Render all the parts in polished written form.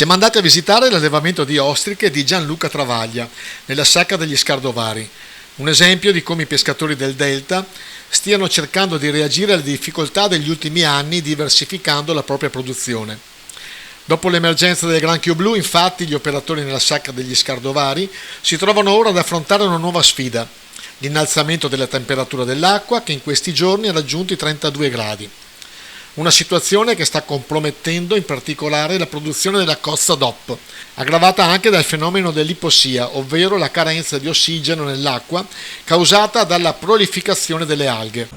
Siamo andati a visitare l'allevamento di ostriche di Gianluca Travaglia, nella Sacca degli Scardovari, un esempio di come i pescatori del Delta stiano cercando di reagire alle difficoltà degli ultimi anni diversificando la propria produzione. Dopo l'emergenza del granchio blu, infatti, gli operatori nella Sacca degli Scardovari si trovano ora ad affrontare una nuova sfida, l'innalzamento della temperatura dell'acqua che in questi giorni ha raggiunto i 32 gradi. Una situazione che sta compromettendo in particolare la produzione della cozza DOP, aggravata anche dal fenomeno dell'ipossia, ovvero la carenza di ossigeno nell'acqua causata dalla prolificazione delle alghe.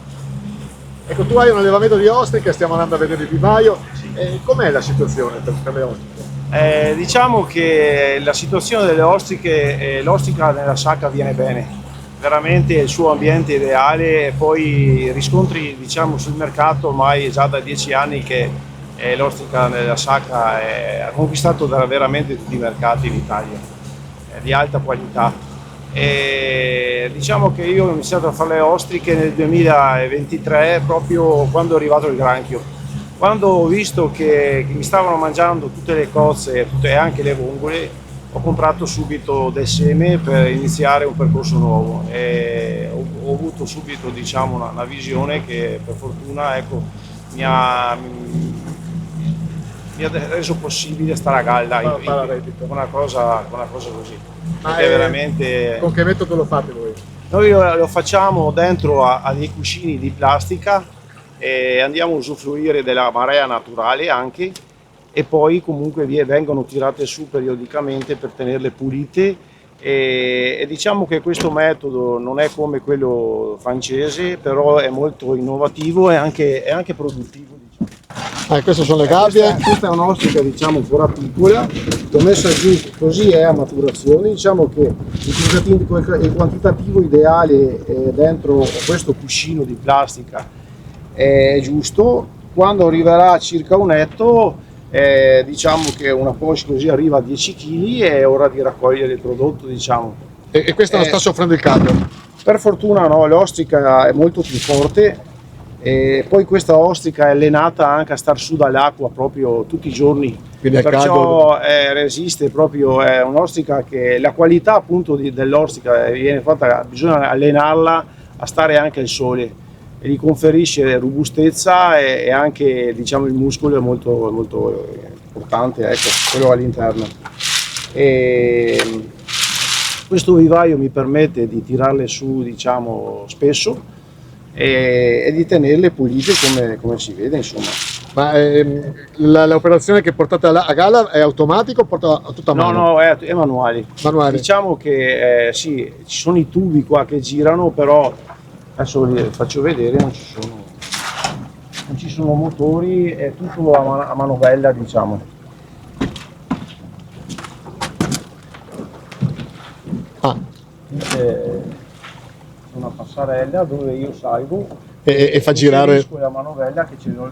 Ecco, tu hai un allevamento di ostriche, stiamo andando a vedere il vivaio. Com'è la situazione per le ostriche? Diciamo che la situazione delle ostriche, l'ostica nella sacca viene bene, veramente il suo ambiente ideale, e poi riscontri sul mercato ormai già da 10 anni che l'ostica nella sacca ha conquistato veramente tutti i mercati in Italia, di alta qualità. E diciamo che io ho iniziato a fare le ostriche nel 2023, proprio quando è arrivato il granchio. Quando ho visto che mi stavano mangiando tutte le cozze e anche le vongole, ho comprato subito del seme per iniziare un percorso nuovo e ho avuto subito una visione che per fortuna mi ha reso possibile stare a galla con una cosa così. Veramente... Con che metodo lo fate voi? Noi lo facciamo dentro a dei cuscini di plastica e andiamo a usufruire della marea naturale anche, e poi comunque vengono tirate su periodicamente per tenerle pulite e diciamo che questo metodo non è come quello francese, però è molto innovativo e anche produttivo. Queste sono le gabbie. Questa è un'ostica ancora piccola, l'ho messa giù così è a maturazione. Diciamo che il quantitativo ideale dentro questo cuscino di plastica è giusto. Quando arriverà a circa un etto, diciamo che una poche così arriva a 10 kg, è ora di raccogliere il prodotto. E questa non sta soffrendo il caldo? Per fortuna no, l'ostica è molto più forte. E poi questa ostrica è allenata anche a star su dall'acqua proprio tutti i giorni, perciò resiste proprio. È un'ostrica che la qualità appunto dell'ostrica viene fatta, bisogna allenarla a stare anche al sole e gli conferisce robustezza e anche il muscolo è molto, molto importante, ecco, quello all'interno. E questo vivaio mi permette di tirarle su spesso e di tenerle pulite come si vede, insomma. Ma l'operazione che portate a galla è automatica o porta tutta a mano? No, è manuale. Diciamo che sì, ci sono i tubi qua che girano, però adesso vi faccio vedere, non ci sono motori, è tutto a manovella, una passerella dove io salgo e fa girare la manovella che ce l'ho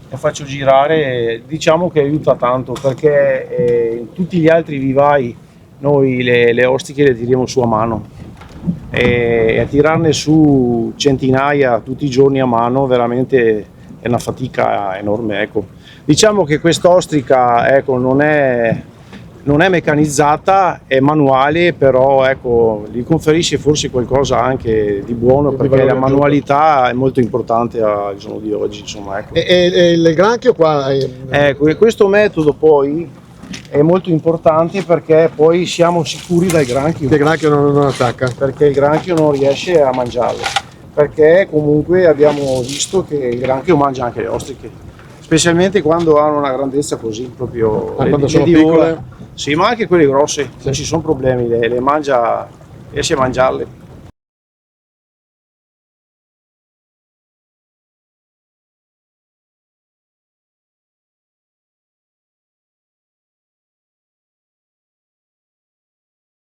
e faccio girare. Diciamo che aiuta tanto, perché in tutti gli altri vivai noi le ostriche le tiriamo su a mano, e a tirarne su centinaia tutti i giorni a mano veramente è una fatica enorme, ecco. Diciamo che quest'ostrica, ecco, non è meccanizzata, è manuale, però ecco, gli conferisce forse qualcosa anche di buono, perché la manualità è molto importante al giorno di oggi, insomma, ecco. E il granchio qua? Ecco, e questo metodo poi è molto importante, perché poi siamo sicuri dal granchio. Che il granchio non attacca? Perché il granchio non riesce a mangiarlo, perché comunque abbiamo visto che il granchio mangia anche le ostriche, specialmente quando hanno una grandezza così, proprio quando sono piccole? Sì, ma anche quelle grosse, non ci sono problemi, le mangia, riesce a mangiarle.